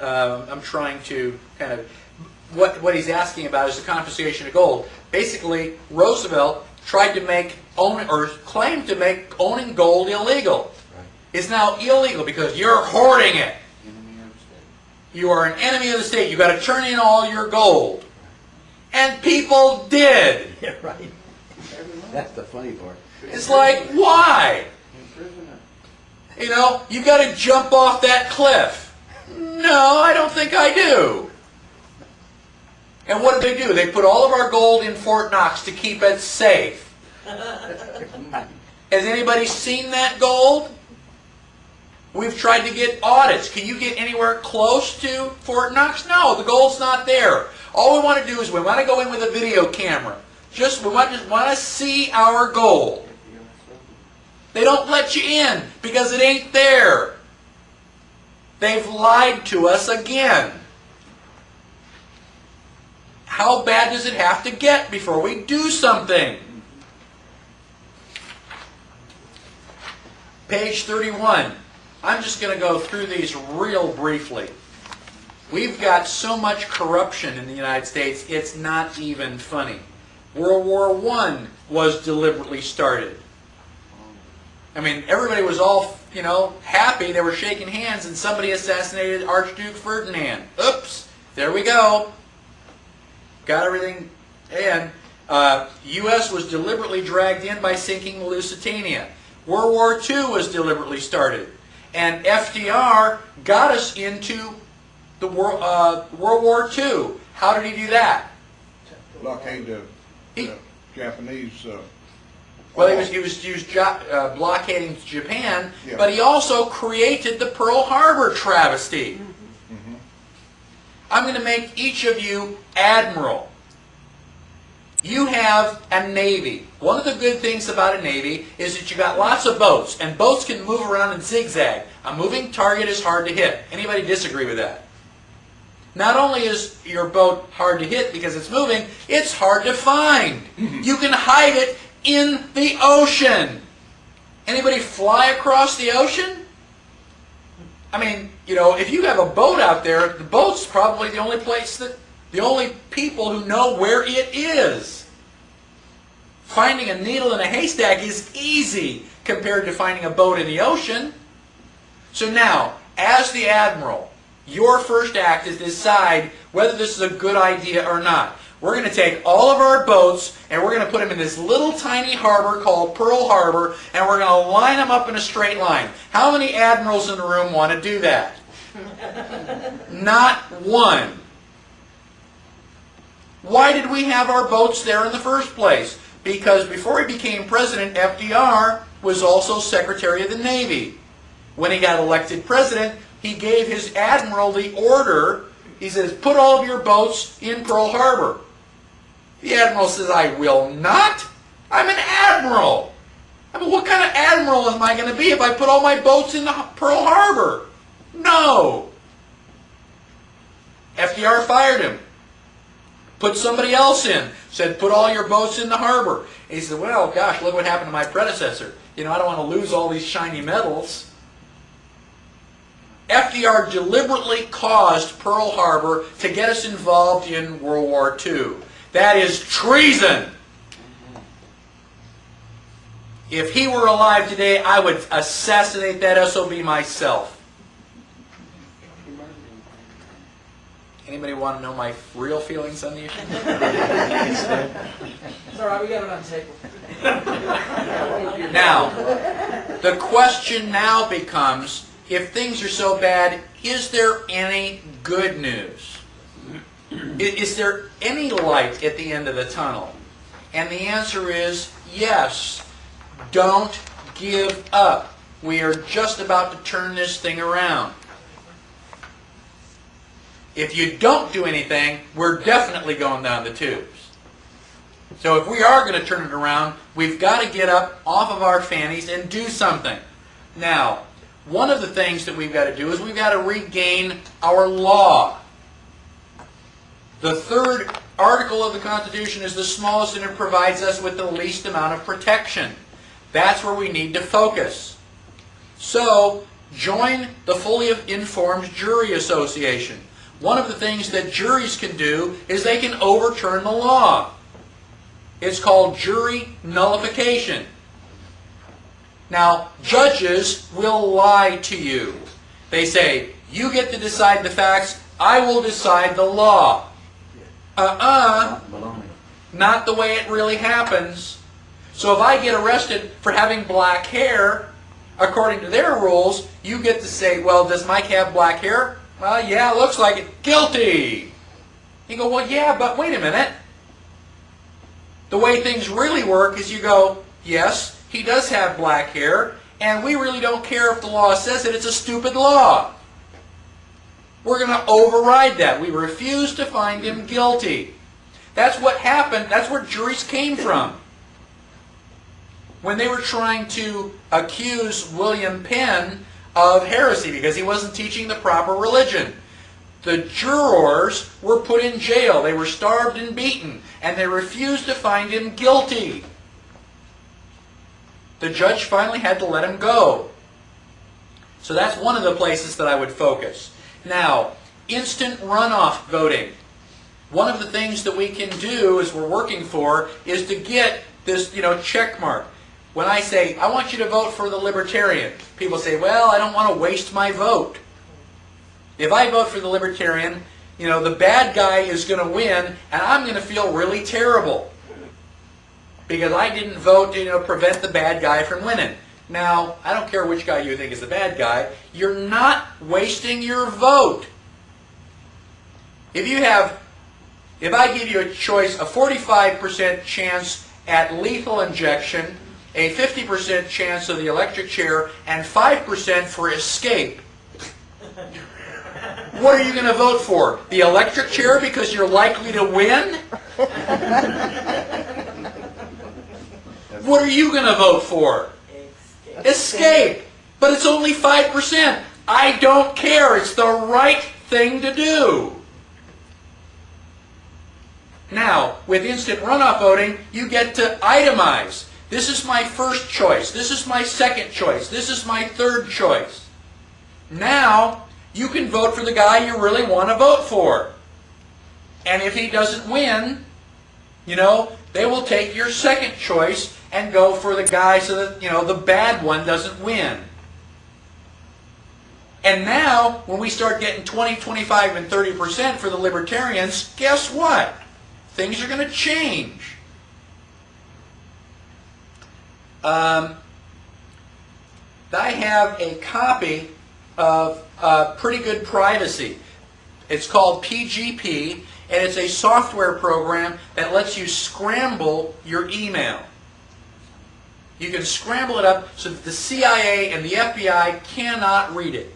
I'm trying to kind of, what he's asking about is the confiscation of gold. Basically, Roosevelt tried to make, claimed to make owning gold illegal. Right. It's now illegal because you're hoarding it. You are an enemy of the state. You've got to turn in all your gold. And people did. Yeah, right. That's the funny part. It's like, why? You know, you've got to jump off that cliff. No, I don't think I do. And what did they do? They put all of our gold in Fort Knox to keep it safe. Has anybody seen that gold? We've tried to get audits. Can you get anywhere close to Fort Knox? No, the gold's not there. All we want to do is we want to go in with a video camera. We want to see our gold. They don't let you in because it ain't there. They've lied to us again. How bad does it have to get before we do something? Page 31. I'm just going to go through these real briefly. We've got so much corruption in the United States, it's not even funny. World War I was deliberately started. I mean, everybody was all, happy. They were shaking hands, and somebody assassinated Archduke Ferdinand. Oops, there we go. Got everything. And U.S. was deliberately dragged in by sinking the Lusitania. World War II was deliberately started. And FDR got us into the World War II. How did he do that? Blockade the Japanese. Well, he was blockading Japan, yeah. But he also created the Pearl Harbor travesty. Mm-hmm. I'm going to make each of you admiral. You have a navy. One of the good things about a navy is that you got lots of boats, and boats can move around and zigzag. A moving target is hard to hit. Anybody disagree with that? Not only is your boat hard to hit because it's moving, it's hard to find. You can hide it in the ocean. Anybody fly across the ocean? I mean, if you have a boat out there, the boat's probably the only people who know where it is. Finding a needle in a haystack is easy compared to finding a boat in the ocean. So now, as the admiral, your first act is to decide whether this is a good idea or not. We're going to take all of our boats and we're going to put them in this little tiny harbor called Pearl Harbor, and we're going to line them up in a straight line. How many admirals in the room want to do that? Not one. Why did we have our boats there in the first place? Because before he became president, FDR was also Secretary of the Navy. When he got elected president, he gave his admiral the order. He says, put all of your boats in Pearl Harbor. The admiral says, I will not. I'm an admiral. I mean, what kind of admiral am I going to be if I put all my boats in Pearl Harbor? No. FDR fired him. Put somebody else in. Said, put all your boats in the harbor. And he said, well, gosh, look what happened to my predecessor. I don't want to lose all these shiny medals. FDR deliberately caused Pearl Harbor to get us involved in World War II. That is treason. If he were alive today, I would assassinate that SOB myself. Anybody want to know my real feelings on the issue? It's all right, we got it on tape. Now, the question now becomes, if things are so bad, is there any good news? Is there any light at the end of the tunnel? And the answer is yes. Don't give up. We are just about to turn this thing around. If you don't do anything, we're definitely going down the tubes. So if we are going to turn it around, we've got to get up off of our fannies and do something. Now, one of the things that we've got to do is we've got to regain our law. The third article of the Constitution is the smallest and it provides us with the least amount of protection. That's where we need to focus. So, join the Fully Informed Jury Association. One of the things that juries can do is they can overturn the law. It's called jury nullification. Now, judges will lie to you. They say, you get to decide the facts, I will decide the law. Not the way it really happens. So if I get arrested for having black hair, according to their rules, you get to say, well, does Mike have black hair? Well, yeah, looks like it. Guilty! You go, well, yeah, but wait a minute. The way things really work is you go, yes, he does have black hair, and we really don't care if the law says it. It's a stupid law. We're going to override that. We refuse to find him guilty. That's what happened. That's where juries came from. When they were trying to accuse William Penn of heresy because he wasn't teaching the proper religion, the jurors were put in jail. They were starved and beaten, and they refused to find him guilty. The judge finally had to let him go. So that's one of the places that I would focus. Now, instant runoff voting. One of the things that we can do as we're working for is to get this, check mark. When I say, I want you to vote for the Libertarian, people say, well, I don't want to waste my vote. If I vote for the Libertarian, the bad guy is going to win, and I'm going to feel really terrible. Because I didn't vote to prevent the bad guy from winning. Now, I don't care which guy you think is the bad guy. You're not wasting your vote. If I give you a choice, a 45% chance at lethal injection, a 50% chance of the electric chair, and 5% for escape, what are you going to vote for? The electric chair because you're likely to win? What are you going to vote for? Escape. But it's only 5%. I don't care. It's the right thing to do. Now, with instant runoff voting, you get to itemize. This is my first choice. This is my second choice. This is my third choice. Now, you can vote for the guy you really want to vote for. And if he doesn't win, they will take your second choice and go for the guy so that, the bad one doesn't win. And now, when we start getting 20, 25, and 30% for the Libertarians, guess what? Things are going to change. I have a copy of Pretty Good Privacy. It's called PGP, and it's a software program that lets you scramble your email. You can scramble it up so that the CIA and the FBI cannot read it.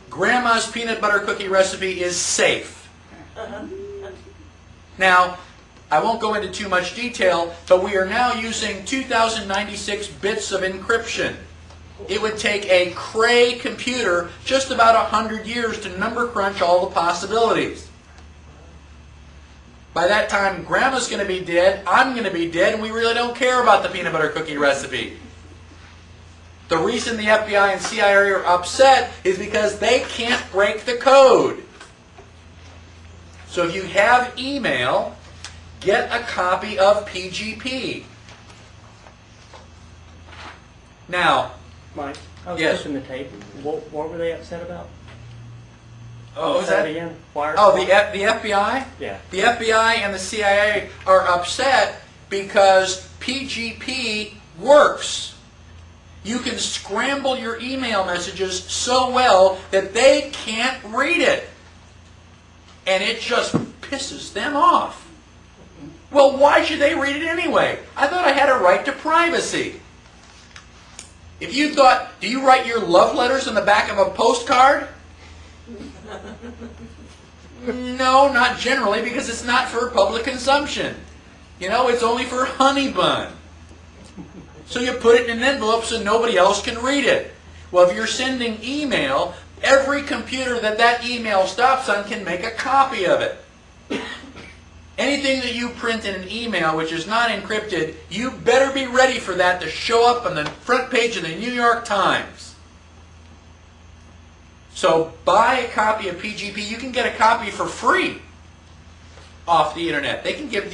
Grandma's peanut butter cookie recipe is safe. Now, I won't go into too much detail, but we are now using 2096 bits of encryption. It would take a Cray computer just about 100 years to number crunch all the possibilities. By that time, Grandma's going to be dead, I'm going to be dead, and we really don't care about the peanut butter cookie recipe. The reason the FBI and CIA are upset is because they can't break the code. So if you have email, get a copy of PGP. Now, Mike, I was yes. listening to the tape. What were they upset about? Oh, Say that again? Why? Oh, the FBI? Yeah. The FBI and the CIA are upset because PGP works. You can scramble your email messages so well that they can't read it. And it just pisses them off. Well, why should they read it anyway? I thought I had a right to privacy. If you thought, do you write your love letters on the back of a postcard? No, not generally, because it's not for public consumption. It's only for honey bun. So you put it in an envelope so nobody else can read it. Well, if you're sending email, every computer that email stops on can make a copy of it. Anything that you print in an email which is not encrypted, you better be ready for that to show up on the front page of the New York Times. So buy a copy of PGP. You can get a copy for free off the internet. They can give you